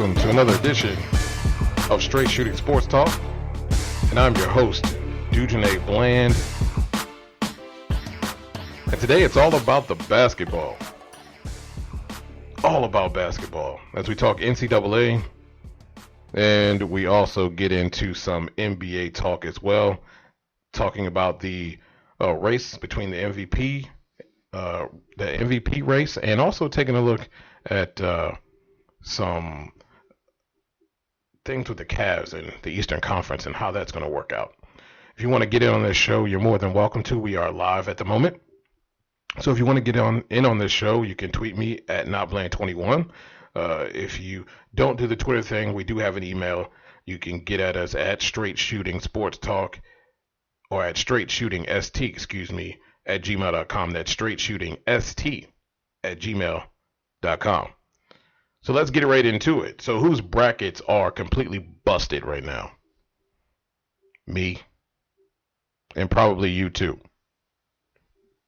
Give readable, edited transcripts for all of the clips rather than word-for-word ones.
welcome to another edition of Straight Shooting Sports Talk. And I'm your host, Dujane Bland. And today it's all about the basketball. All about basketball. As we talk NCAA, and we also get into some NBA talk as well. Talking about the race between the MVP race, and also taking a look at some things with the Cavs and the Eastern Conference and how that's going to work out. If you want to get in on this show, you're more than welcome to. We are live at the moment. So if you want to get in on this show, you can tweet me at NotBland21. If you don't do the Twitter thing, we do have an email. You can get at us at Straight Shooting Sports Talk or at Straight Shooting ST, at gmail.com. That's Straight Shooting ST at gmail.com. So let's get right into it. So whose brackets are completely busted right now? Me. And probably you too.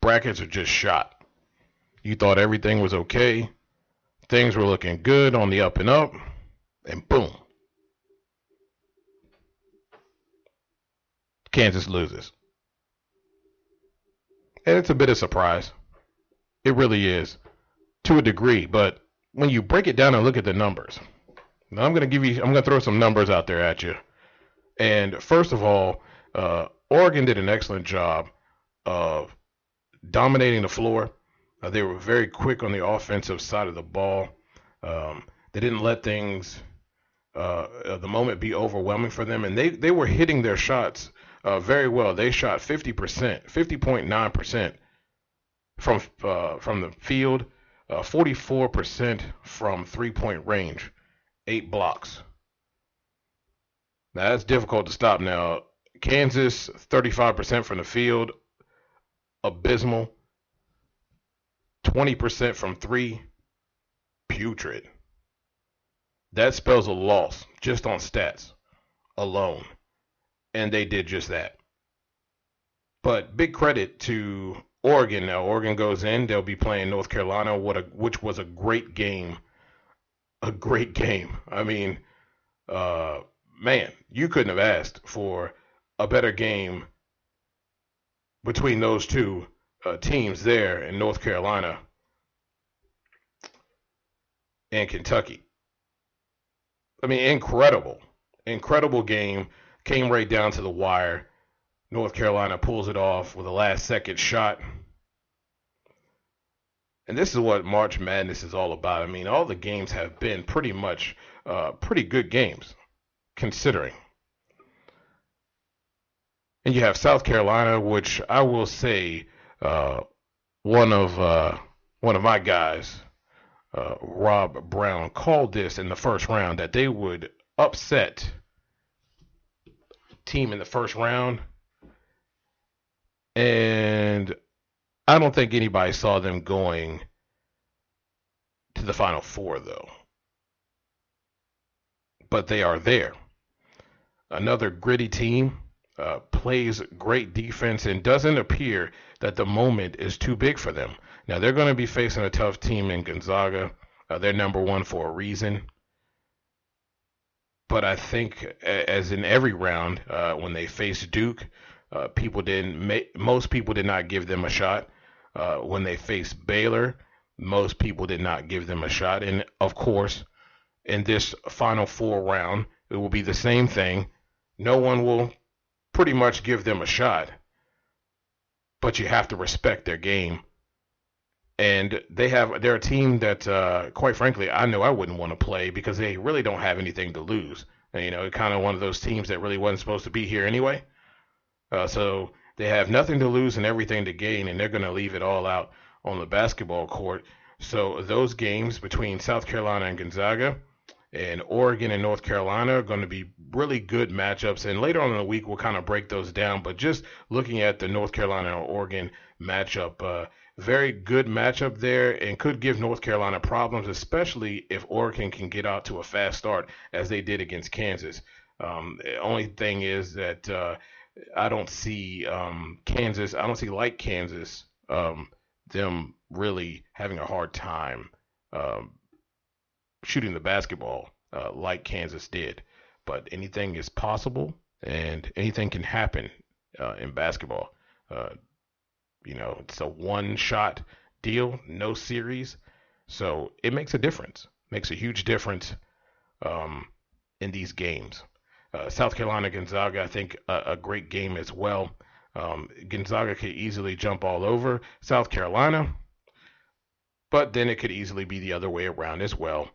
Brackets are just shot. You thought everything was okay. Things were looking good on the up and up. And boom. Kansas loses. And it's a bit of surprise. It really is. To a degree. But when you break it down and look at the numbers, now I'm going to throw some numbers out there at you. And first of all, Oregon did an excellent job of dominating the floor. They were very quick on the offensive side of the ball. They didn't let things, the moment be overwhelming for them. And they were hitting their shots very well. They shot 50.9% from the field. 44% from three-point range, 8 blocks. Now, that's difficult to stop now. Kansas, 35% from the field, abysmal. 20% from three, putrid. That spells a loss just on stats alone. And they did just that. But big credit to Oregon. Now, Oregon goes in. They'll be playing North Carolina, which was a great game. A great game. I mean, man, you couldn't have asked for a better game between those two teams there in North Carolina and Kentucky. I mean, incredible game. Came right down to the wire. North Carolina pulls it off with a last-second shot. And this is what March Madness is all about. I mean, all the games have been pretty much pretty good games, considering. And you have South Carolina, which I will say one of my guys, Rob Brown, called this in the first round that they would upset team in the first round. And I don't think anybody saw them going to the Final Four, though. But they are there. Another gritty team, plays great defense, and doesn't appear that the moment is too big for them. Now, they're going to be facing a tough team in Gonzaga. They're number one for a reason. But I think, as in every round, when they face Duke, most people did not give them a shot. When they faced Baylor, most people did not give them a shot. And of course, in this Final Four round, it will be the same thing. No one will pretty much give them a shot, but you have to respect their game. And they're a team that, quite frankly, I know I wouldn't want to play because they really don't have anything to lose. And, kind of one of those teams that really wasn't supposed to be here anyway. So they have nothing to lose and everything to gain, and they're going to leave it all out on the basketball court. So those games between South Carolina and Gonzaga and Oregon and North Carolina are going to be really good matchups. And later on in the week, we'll kind of break those down. But just looking at the North Carolina and Oregon matchup, very good matchup there, and could give North Carolina problems, especially if Oregon can get out to a fast start as they did against Kansas. The only thing is that I don't see Kansas. I don't see, like Kansas, them really having a hard time shooting the basketball like Kansas did. But anything is possible, and anything can happen in basketball. Uh, it's a one-shot deal, no series, so it makes a difference. Makes a huge difference um, in these games. South Carolina Gonzaga, I think a great game as well. Gonzaga could easily jump all over South Carolina, but then it could easily be the other way around as well.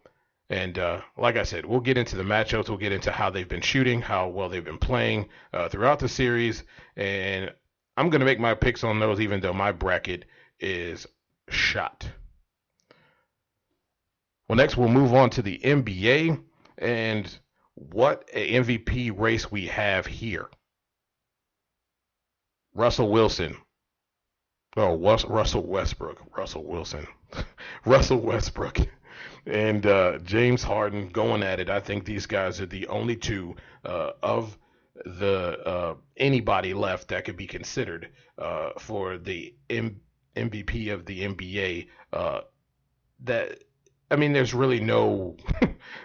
And like I said, we'll get into the matchups. We'll get into how they've been shooting, how well they've been playing throughout the series. And I'm going to make my picks on those, even though my bracket is shot. Well, next we'll move on to the NBA. And what an MVP race we have here. Russell Wilson. Oh, Russell Westbrook. Russell Wilson. Russell Westbrook. And James Harden going at it. I think these guys are the only two of the anybody left that could be considered for the MVP of the NBA. There's really no,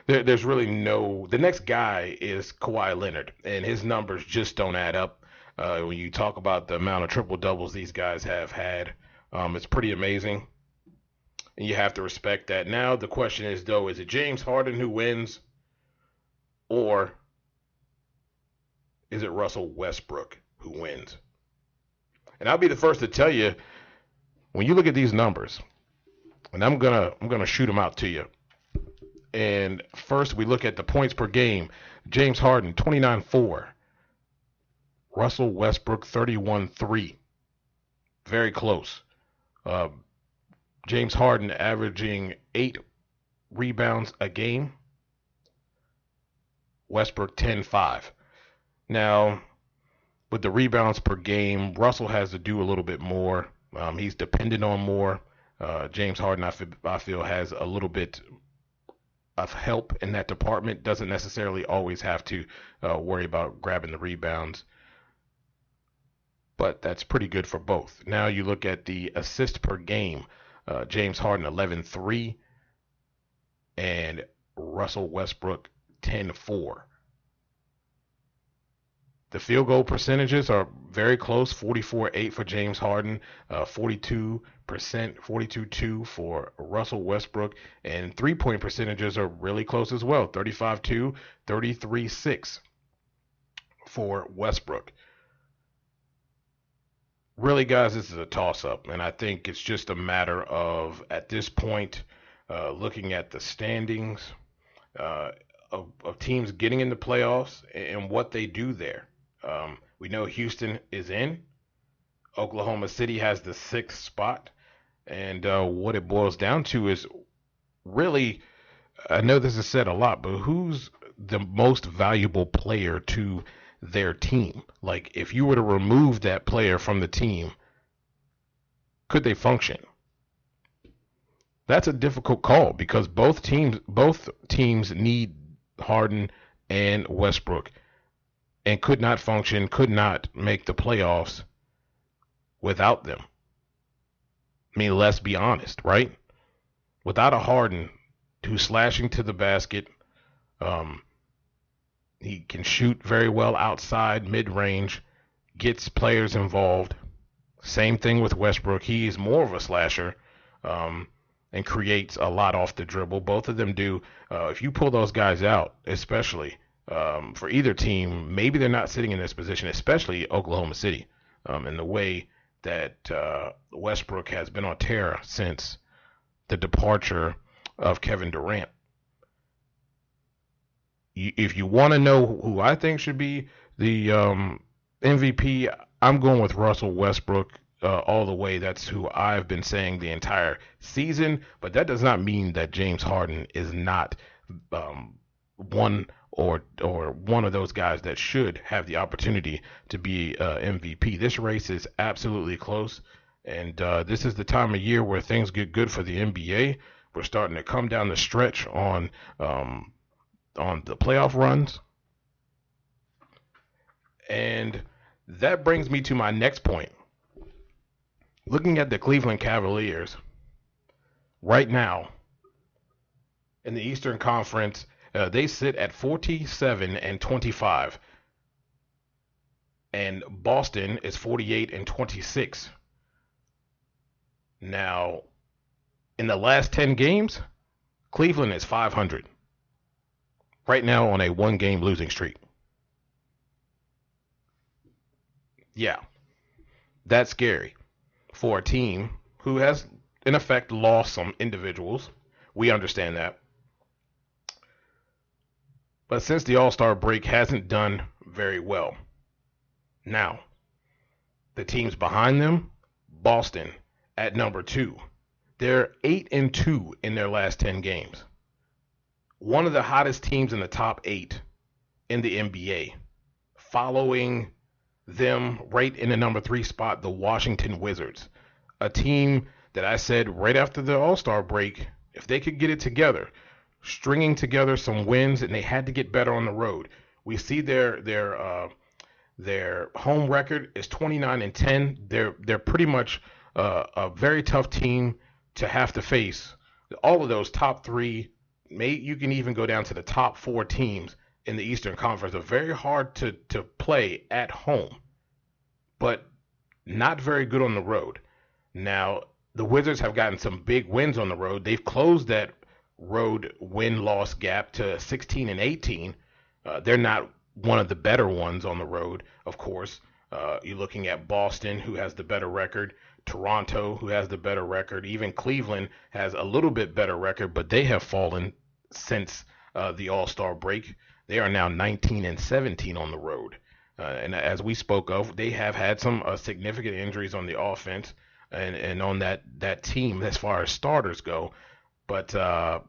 there's really no. The next guy is Kawhi Leonard, and his numbers just don't add up. When you talk about the amount of triple doubles these guys have had, it's pretty amazing. And you have to respect that. Now the question is, though, is it James Harden who wins, or is it Russell Westbrook who wins? And I'll be the first to tell you, when you look at these numbers, and I'm gonna shoot them out to you. And first we look at the points per game. James Harden 29-4. Russell Westbrook 31-3. Very close. James Harden averaging 8 rebounds a game. Westbrook 10-5. Now, with the rebounds per game, Russell has to do a little bit more. He's dependent on more. James Harden, I feel, has a little bit of help in that department. Doesn't necessarily always have to worry about grabbing the rebounds. But that's pretty good for both. Now you look at the assist per game. James Harden 11-3 and Russell Westbrook 10-4. The field goal percentages are very close. 44-8 for James Harden, 42%, 42-2 for Russell Westbrook, and three-point percentages are really close as well. 35-2, 33-6 for Westbrook. Really, guys, this is a toss-up, and I think it's just a matter of, at this point, looking at the standings of teams getting in the playoffs and what they do there. We know Houston is in. Oklahoma City has the 6th spot, and what it boils down to is really, I know this is said a lot, but who's the most valuable player to their team? Like, if you were to remove that player from the team, could they function? That's a difficult call because both teams need Harden and Westbrook and could not function, could not make the playoffs without them. I mean, let's be honest, right? Without a Harden who's slashing to the basket, he can shoot very well outside, mid-range, gets players involved. Same thing with Westbrook. He's more of a slasher and creates a lot off the dribble. Both of them do. If you pull those guys out, especially for either team, maybe they're not sitting in this position, especially Oklahoma City, and the way that Westbrook has been on tear since the departure of Kevin Durant. If you want to know who I think should be the MVP, I'm going with Russell Westbrook all the way. That's who I've been saying the entire season. But that does not mean that James Harden is not one of those guys that should have the opportunity to be MVP. This race is absolutely close, and this is the time of year where things get good for the NBA. We're starting to come down the stretch on the playoff runs. And that brings me to my next point. Looking at the Cleveland Cavaliers right now in the Eastern Conference, They sit at 47-25, and Boston is 48-26. Now, in the last 10 games, Cleveland is 500. Right now on a one-game losing streak. Yeah, that's scary for a team who has, in effect, lost some individuals. We understand that. But since the All-Star break hasn't done very well. Now, the teams behind them, Boston at number 2. They're 8-2 in their last 10 games. One of the hottest teams in the top 8 in the NBA. Following them right in the number 3 spot, the Washington Wizards. A team that I said right after the All-Star break, if they could get it together, stringing together some wins, and they had to get better on the road. We see their home record is 29-10. They're pretty much a very tough team to have to face. All of those top 3, you can even go down to the top 4 teams in the Eastern Conference. Are very hard to play at home, but not very good on the road. Now, the Wizards have gotten some big wins on the road. They've closed that road win-loss gap to 16-18. They're not one of the better ones on the road, of course. You're looking at Boston, who has the better record, Toronto, who has the better record. Even Cleveland has a little bit better record, but they have fallen since the All-Star break. They are now 19-17 on the road. And as we spoke of, they have had some significant injuries on the offense and on that team as far as starters go. But the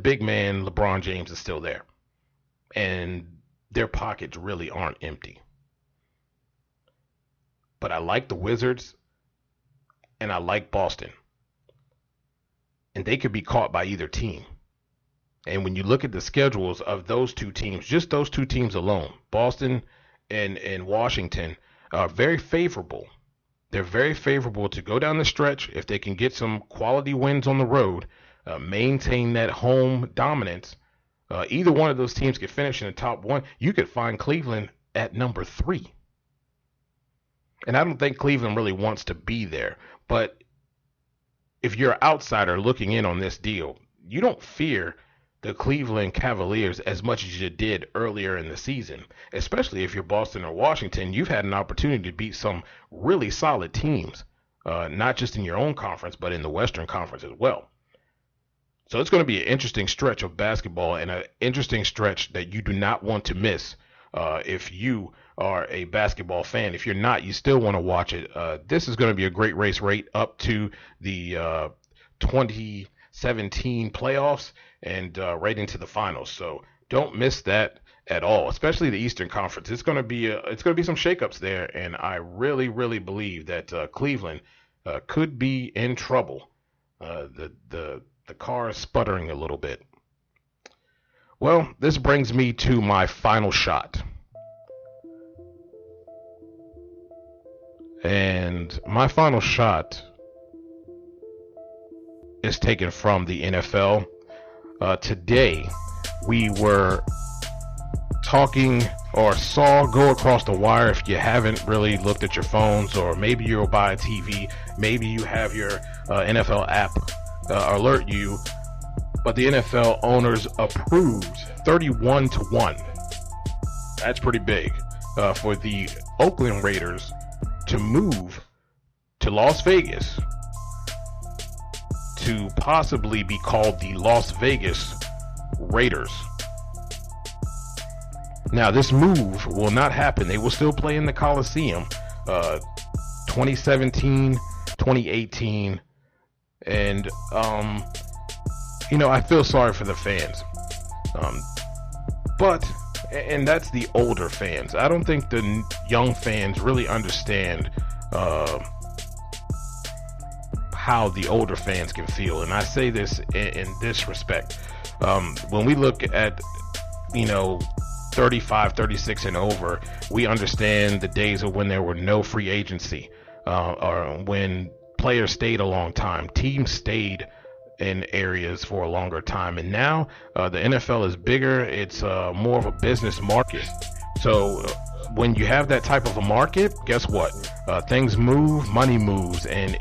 big man, LeBron James, is still there. And their pockets really aren't empty. But I like the Wizards, and I like Boston. And they could be caught by either team. And when you look at the schedules of those two teams, just those two teams alone, Boston and Washington, are very favorable. They're very favorable to go down the stretch if they can get some quality wins on the road, maintain that home dominance. Either one of those teams could finish in the top 1. You could find Cleveland at number 3. And I don't think Cleveland really wants to be there. But if you're an outsider looking in on this deal, you don't fear the Cleveland Cavaliers as much as you did earlier in the season. Especially if you're Boston or Washington, you've had an opportunity to beat some really solid teams, not just in your own conference, but in the Western Conference as well. So it's going to be an interesting stretch of basketball, and an interesting stretch that you do not want to miss if you are a basketball fan. If you're not, you still want to watch it. This is going to be a great race right up to the 2017 playoffs and right into the finals. So don't miss that at all, especially the Eastern Conference. It's going to be some shakeups there, and I really, really believe that Cleveland could be in trouble. The car is sputtering a little bit. Well, this brings me to my final shot. And my final shot is taken from the NFL. Today, we were talking or saw go across the wire. If you haven't really looked at your phones, or maybe you'll buy a TV, maybe you have your NFL app alert you, but the NFL owners approved 31-1. That's pretty big for the Oakland Raiders to move to Las Vegas to possibly be called the Las Vegas Raiders. Now, this move will not happen. They will still play in the Coliseum 2017, 2018. And, I feel sorry for the fans. And that's the older fans. I don't think the young fans really understand how the older fans can feel. And I say this in this respect. When we look at, 35, 36 and over, we understand the days of when there were no free agency, or when players stayed a long time. Teams stayed in areas for a longer time. And now the NFL is bigger. It's more of a business market. So when you have that type of a market, guess what? Things move, money moves, and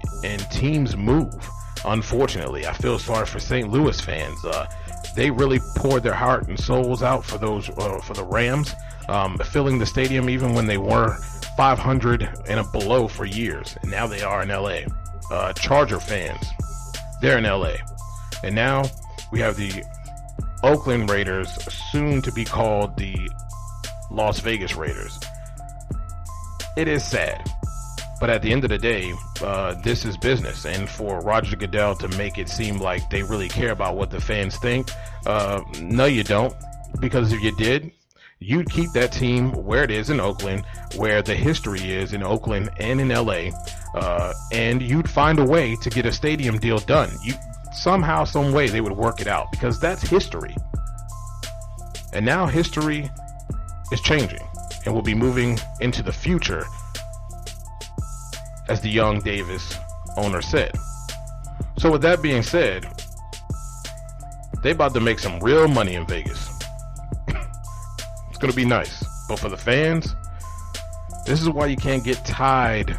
teams move. Unfortunately, I feel sorry for St. Louis fans. They really poured their heart and souls out for the Rams, filling the stadium even when they were 500 and below for years, and now they are in LA. Charger fans, they're in LA, and now we have the Oakland Raiders, soon to be called the Las Vegas Raiders. It is sad, but at the end of the day, this is business, and for Roger Goodell to make it seem like they really care about what the fans think, no you don't, because if you did, you'd keep that team where it is in Oakland, where the history is in Oakland and in LA, and you'd find a way to get a stadium deal done. Somehow, some way they would work it out, because that's history. And now history is changing, and we'll be moving into the future, as the young Davis owner said. So with that being said, they about to make some real money in Vegas. It's going to be nice. But for the fans, this is why you can't get tied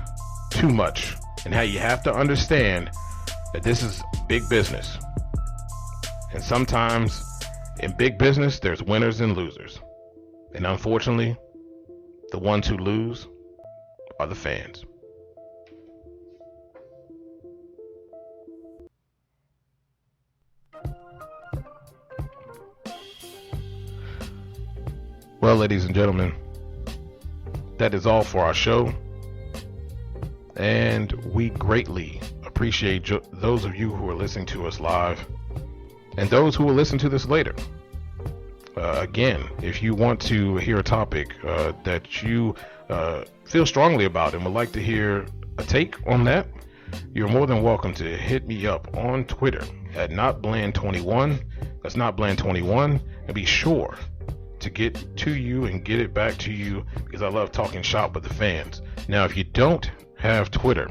too much, and how you have to understand that this is big business. And sometimes in big business, there's winners and losers. And unfortunately, the ones who lose are the fans. Well, ladies and gentlemen, that is all for our show. And we greatly appreciate those of you who are listening to us live, and those who will listen to this later. Again, if you want to hear a topic that you feel strongly about and would like to hear a take on that, you're more than welcome to hit me up on Twitter at NotBland21. That's NotBland21, and be sure to get to you and get it back to you, because I love talking shop with the fans. Now, if you don't have Twitter,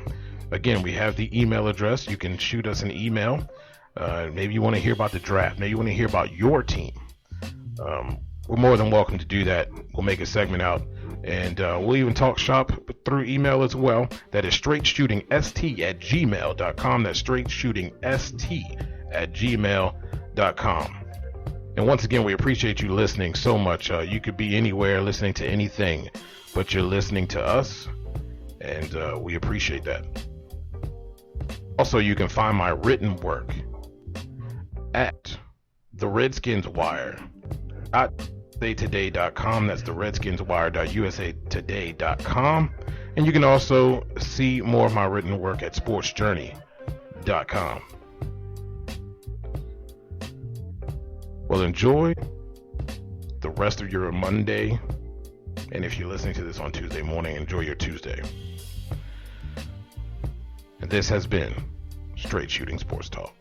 again, we have the email address. You can shoot us an email. Maybe you want to hear about the draft. Maybe you want to hear about your team. We're more than welcome to do that. We'll make a segment out, and we'll even talk shop through email as well. That is straightshootingst@gmail.com. That's straightshootingst@gmail.com. And once again, we appreciate you listening so much. You could be anywhere listening to anything, but you're listening to us, and we appreciate that. Also, you can find my written work at the Redskins Wire .usatoday.com. That's the redskinswire.usatoday.com. And you can also see more of my written work at sportsjourney.com. Well, enjoy the rest of your Monday, and if you're listening to this on Tuesday morning, enjoy your Tuesday. And this has been Straight Shooting Sports Talk.